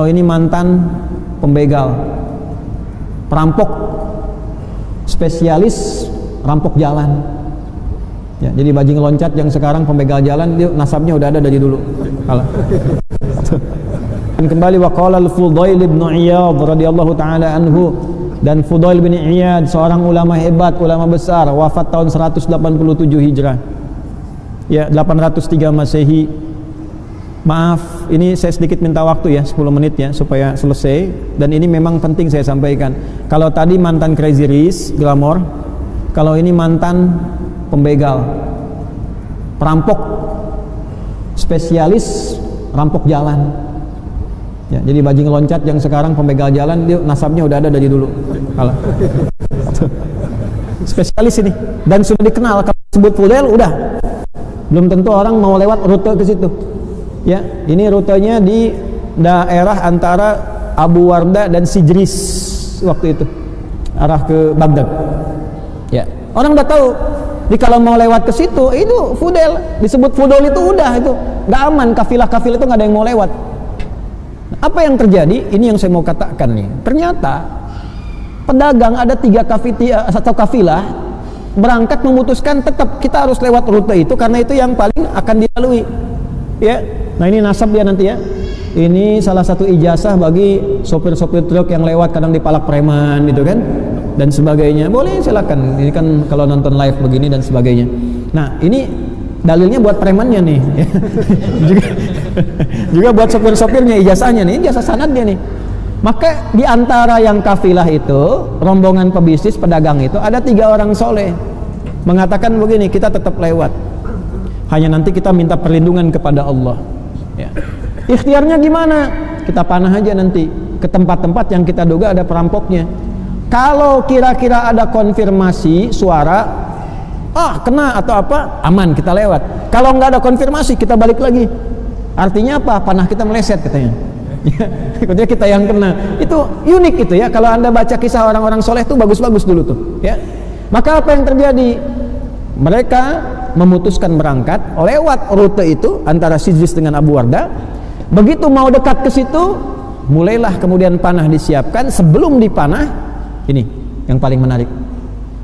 Ini mantan pembegal, perampok, spesialis rampok jalan. Ya, jadi bajing loncat yang sekarang pembegal jalan, dia nasabnya udah ada dari dulu. Dan kembali waqala al-Fudail bin Iyad radhiyallahu taala anhu, dan Fudail bin Iyad seorang ulama hebat, ulama besar, wafat tahun 187 Hijrah. Ya, 803 Masehi. Maaf, ini saya sedikit minta waktu ya, 10 menit ya supaya selesai. Dan ini memang penting saya sampaikan. Kalau tadi mantan Crazy Rich, glamor. Kalau ini mantan pembegal, perampok, spesialis rampok jalan. Ya, jadi bajing loncat yang sekarang pembegal jalan, dia nasabnya udah ada dari dulu. Kalau spesialis ini, dan sudah dikenal. Kalau sebut Fudail udah, belum tentu orang mau lewat rute ke situ. Ya, ini rutenya di daerah antara Abu Warda dan Sijris waktu itu, arah ke Baghdad. Ya, orang udah tahu. Jadi kalau mau lewat ke situ, itu Fudail, disebut Fudail itu udah, itu nggak aman, kafilah-kafilah itu nggak ada yang mau lewat. Apa yang terjadi? Ini yang saya mau katakan nih. Ternyata pedagang ada 3 kafilah berangkat memutuskan tetap kita harus lewat rute itu karena itu yang paling akan dilalui. Ya. Nah, ini nasab dia nanti ya. Ini salah satu ijazah bagi sopir-sopir truk yang lewat kadang dipalak preman gitu kan, dan sebagainya. Boleh, silakan. Ini kan kalau nonton live begini dan sebagainya. Nah, ini dalilnya buat premannya nih. juga buat sopir-sopirnya, ijazahnya nih, ijazah sanadnya nih. Maka di antara yang kafilah itu, rombongan pebisnis pedagang itu ada 3 orang soleh mengatakan begini, kita tetap lewat. Hanya nanti kita minta perlindungan kepada Allah. Ya. Ikhtiarnya gimana? Kita panah aja nanti ke tempat-tempat yang kita duga ada perampoknya. Kalau kira-kira ada konfirmasi suara, kena atau apa, aman, kita lewat. Kalau nggak ada konfirmasi, kita balik lagi. Artinya apa? Panah kita meleset katanya. Ya, kita yang kena. Itu unik itu ya. Kalau Anda baca kisah orang-orang soleh itu bagus-bagus dulu tuh. Ya. Maka apa yang terjadi? Mereka memutuskan berangkat lewat rute itu antara Sijris dengan Abu Warda. Begitu mau dekat ke situ, mulailah kemudian panah disiapkan. Sebelum dipanah, ini yang paling menarik,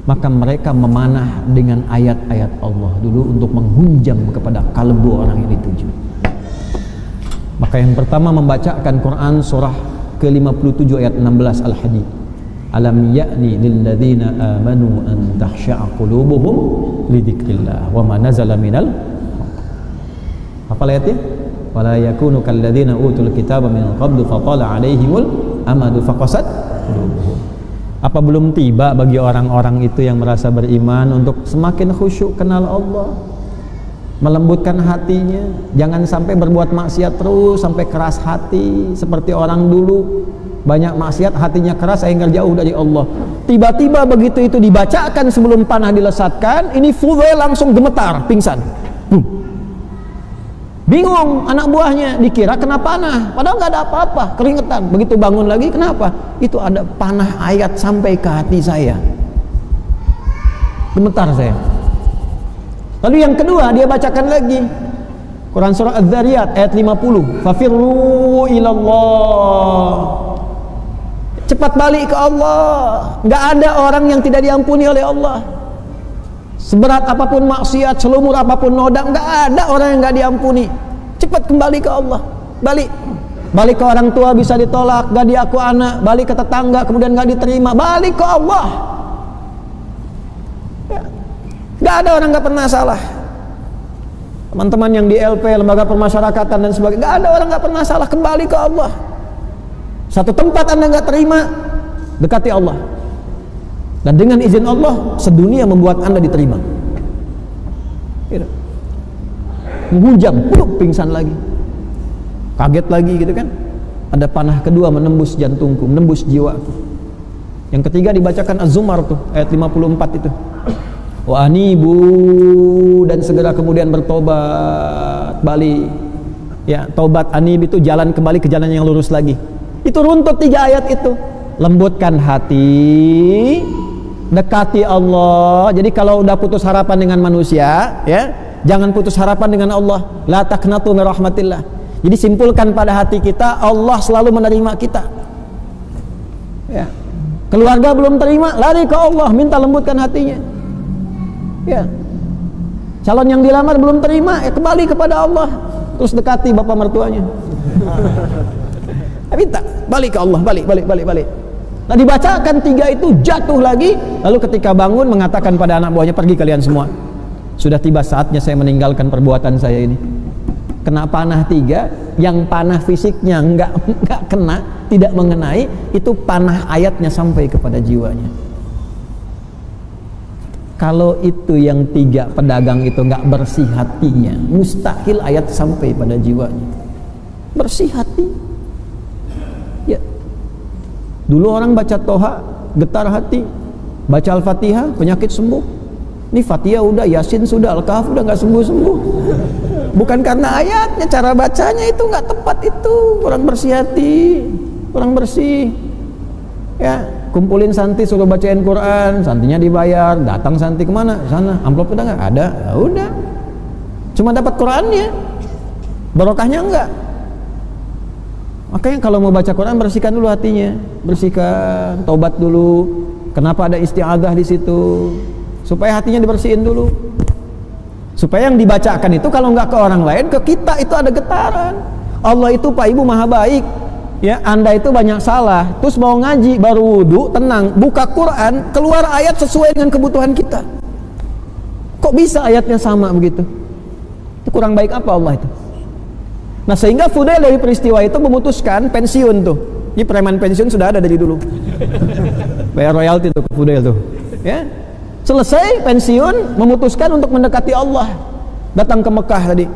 maka mereka memanah dengan ayat-ayat Allah dulu untuk menghunjam kepada kalbu orang yang dituju. Maka yang pertama membacakan Quran surah ke-57 ayat 16 Al-Hadid. Alam ya'ni lilladzina amanu an takhsha'a qulubuhum li dzikrillah wa ma nazala minal. Apa ayatnya? Wala yakunu kalladzina utul kitaba min qablu faqala 'alaihimul amadu faqasat qulubuhum. Apa belum tiba bagi orang-orang itu yang merasa beriman untuk semakin khusyuk kenal Allah, melembutkan hatinya, jangan sampai berbuat maksiat terus sampai keras hati seperti orang dulu. Banyak maksiat, hatinya keras sehingga jauh dari Allah. Tiba-tiba begitu itu dibacakan sebelum panah dilesatkan, ini Fudail langsung gemetar, pingsan. Bingung anak buahnya, dikira kena panah, padahal nggak ada apa-apa, keringetan. Begitu bangun lagi, kenapa? Itu ada panah ayat sampai ke hati saya. Gemetar saya. Lalu yang kedua dia bacakan lagi Quran surah Az-Zariyat ayat 50. Fafirru ilallah. Cepat balik ke Allah. Nggak ada orang yang tidak diampuni oleh Allah. Seberat apapun maksiat, selumur apapun noda, nggak ada orang yang nggak diampuni. Cepat kembali ke Allah. Balik ke orang tua bisa ditolak, nggak diaku anak. Balik ke tetangga kemudian nggak diterima. Balik ke Allah. Ya. Nggak ada orang nggak pernah salah. Teman-teman yang di LP, lembaga permasyarakatan dan sebagainya, nggak ada orang nggak pernah salah. Kembali ke Allah. Satu tempat Anda nggak terima, dekati Allah. Dan dengan izin Allah, sedunia membuat Anda diterima. Menghujam, pingsan lagi, kaget lagi gitu kan. Ada panah kedua menembus jantungku, menembus jiwaku. Yang ketiga dibacakan Az-Zumar tuh, ayat 54 itu. Wa anibu, dan segera kemudian bertobat, balik. Ya, tobat anib itu jalan kembali ke jalan yang lurus lagi. Itu runtut 3 ayat itu. Lembutkan hati, dekati Allah. Jadi kalau udah putus harapan dengan manusia, ya, jangan putus harapan dengan Allah. La taqnatu min rahmatillah. Jadi simpulkan pada hati kita, Allah selalu menerima kita. Ya. Keluarga belum terima, lari ke Allah, minta lembutkan hatinya. Ya. Calon yang dilamar belum terima, kembali kepada Allah, terus dekati bapak mertuanya. Minta, balik ke Allah, balik. Nah, dibacakan 3 itu, jatuh lagi, lalu ketika bangun mengatakan pada anak buahnya, pergi kalian semua. Sudah tiba saatnya saya meninggalkan perbuatan saya ini. Kena panah 3, yang panah fisiknya enggak kena, tidak mengenai, itu panah ayatnya sampai kepada jiwanya. Kalau itu yang 3 pedagang itu enggak bersih hatinya, mustahil ayat sampai pada jiwanya. Bersih hati. Ya. Dulu orang baca Toha, getar hati. Baca Al-Fatihah, penyakit sembuh. Ini Fatihah udah, Yasin sudah, Al-Kahf udah nggak sembuh-sembuh. Bukan karena ayatnya, cara bacanya itu nggak tepat itu. Kurang bersih hati, kurang bersih. Ya, kumpulin santi suruh bacain Quran, santinya dibayar. Datang santi kemana? Sana, amplop udah nggak ada. Ya udah, cuma dapat Qurannya, barokahnya enggak. Makanya kalau mau baca Quran, bersihkan dulu hatinya, bersihkan, taubat dulu. Kenapa ada isti'adzah di situ? Supaya hatinya dibersihin dulu. Supaya yang dibacakan itu kalau nggak ke orang lain, ke kita itu ada getaran. Allah itu Pak Ibu maha baik. Ya, Anda itu banyak salah, terus mau ngaji, baru wudu, tenang, buka Quran, keluar ayat sesuai dengan kebutuhan kita. Kok bisa ayatnya sama begitu? Itu kurang baik apa Allah itu? Nah, sehingga Fudail dari peristiwa itu memutuskan pensiun tuh. Ini preman pensiun sudah ada dari dulu. Bayar royalti tuh ke Fudail tuh. Ya. Selesai pensiun, memutuskan untuk mendekati Allah. Datang ke Mekah tadi.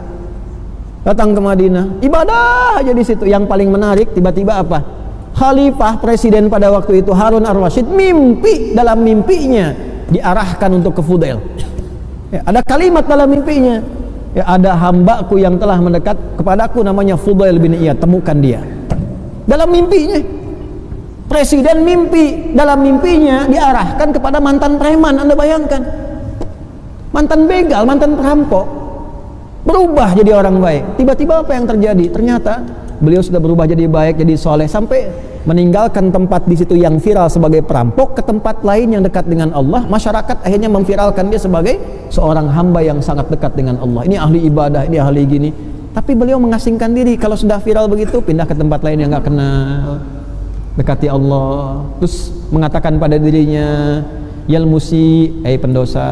Datang ke Madinah. Ibadah aja di situ. Yang paling menarik tiba-tiba apa? Khalifah presiden pada waktu itu Harun ar-Rasyid mimpi, dalam mimpinya diarahkan untuk ke Fudail. Ya, ada kalimat dalam mimpinya. Ya, ada hambaku yang telah mendekat kepadaku namanya Fudail bin Iyad, temukan dia. Dalam mimpinya, presiden mimpi, dalam mimpinya diarahkan kepada mantan preman. Anda bayangkan, mantan begal, mantan perampok, berubah jadi orang baik. Tiba-tiba apa yang terjadi? Ternyata beliau sudah berubah jadi baik, jadi soleh, sampai meninggalkan tempat di situ yang viral sebagai perampok ke tempat lain yang dekat dengan Allah. Masyarakat akhirnya memviralkan dia sebagai seorang hamba yang sangat dekat dengan Allah. Ini ahli ibadah, ini ahli gini. Tapi beliau mengasingkan diri. Kalau sudah viral begitu, pindah ke tempat lain yang nggak kenal, dekati Allah. Terus mengatakan pada dirinya, Yalmusi, pendosa,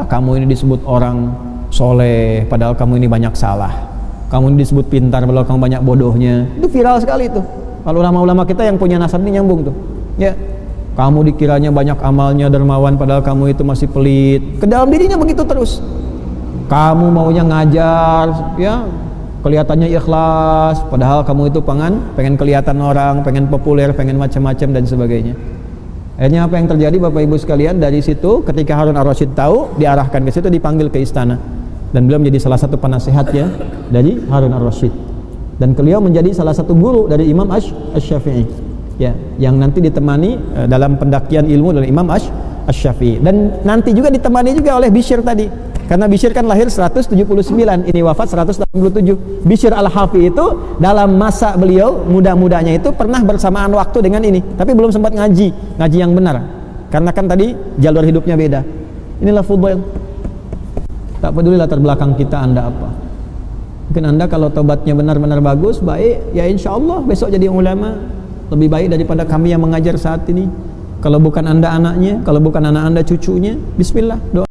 kamu ini disebut orang soleh, padahal kamu ini banyak salah. Kamu ini disebut pintar, padahal kamu banyak bodohnya. Itu viral sekali itu. Kalau ulama-ulama kita yang punya nasab ini nyambung tuh. Ya, kamu dikiranya banyak amalnya, dermawan, padahal kamu itu masih pelit. Ke dalam dirinya begitu terus. Kamu maunya ngajar, ya, kelihatannya ikhlas, padahal kamu itu pengen kelihatan orang, pengen populer, pengen macam-macam dan sebagainya. Akhirnya apa yang terjadi Bapak Ibu sekalian? Dari situ ketika Harun ar-Rasyid tahu, diarahkan ke situ, dipanggil ke istana. Dan beliau menjadi salah satu penasehatnya dari Harun ar-Rasyid. Dan beliau menjadi salah satu guru dari Imam Asy-Syafi'i, ya, yang nanti ditemani dalam pendakian ilmu dari Imam Asy-Syafi'i, dan nanti juga ditemani juga oleh Bishr tadi, karena Bishr kan lahir 179, ini wafat 187. Bishr al-Hafi itu dalam masa beliau muda-mudanya itu pernah bersamaan waktu dengan ini, tapi belum sempat ngaji yang benar, karena kan tadi jalur hidupnya beda. Inilah Fudail. Tak peduli latar belakang kita, Anda apa. Mungkin Anda kalau tobatnya benar-benar bagus, baik, ya insya Allah besok jadi ulama, lebih baik daripada kami yang mengajar saat ini. Kalau bukan Anda anaknya, kalau bukan anak Anda cucunya, bismillah, doa.